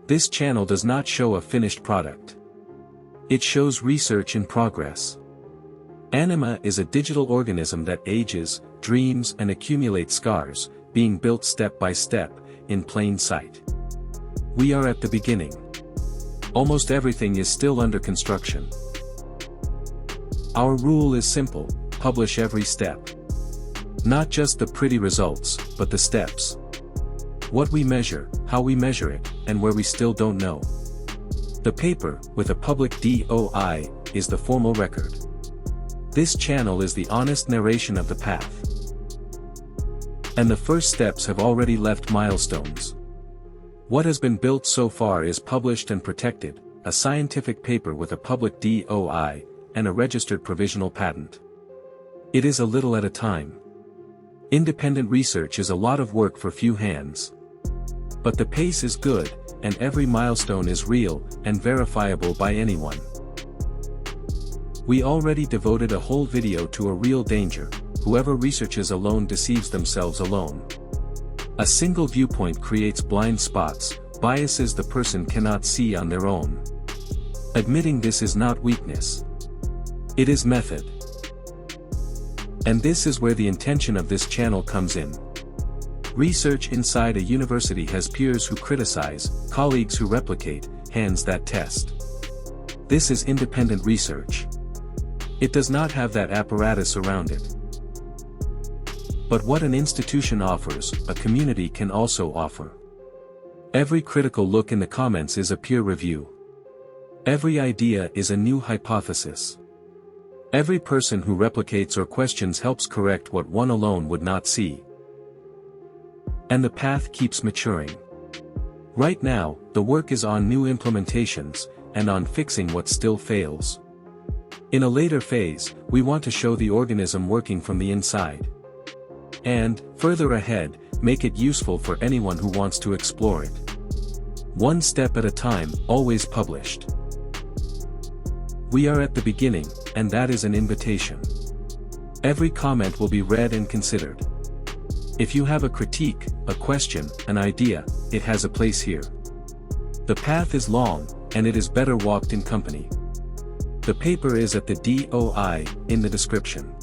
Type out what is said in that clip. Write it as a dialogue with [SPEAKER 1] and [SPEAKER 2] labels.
[SPEAKER 1] This channel does not show a finished product. It shows research in progress. Anima is a digital organism that ages, dreams and accumulates scars, being built step by step, in plain sight. We are at the beginning. Almost everything is still under construction. Our rule is simple: publish every step. Not just the pretty results, but the steps. What we measure, how we measure it, and where we still don't know. The paper, with a public DOI, is the formal record. This channel is the honest narration of the path. And the first steps have already left milestones. What has been built so far is published and protected, a scientific paper with a public DOI, and a registered provisional patent. It is a little at a time. Independent research is a lot of work for few hands. But the pace is good, and every milestone is real, and verifiable by anyone. We already devoted a whole video to a real danger: whoever researches alone deceives themselves alone. A single viewpoint creates blind spots, biases the person cannot see on their own. Admitting this is not weakness. It is method. And this is where the intention of this channel comes in. Research inside a university has peers who criticize, colleagues who replicate, hands that test. This is independent research. It does not have that apparatus around it. But what an institution offers, a community can also offer. Every critical look in the comments is a peer review. Every idea is a new hypothesis. Every person who replicates or questions helps correct what one alone would not see. And the path keeps maturing. Right now, the work is on new implementations, and on fixing what still fails. In a later phase, we want to show the organism working from the inside. And, further ahead, make it useful for anyone who wants to explore it. One step at a time, always published. We are at the beginning, and that is an invitation. Every comment will be read and considered. If you have a critique, a question, an idea, it has a place here. The path is long, and it is better walked in company. The paper is at the DOI, in the description.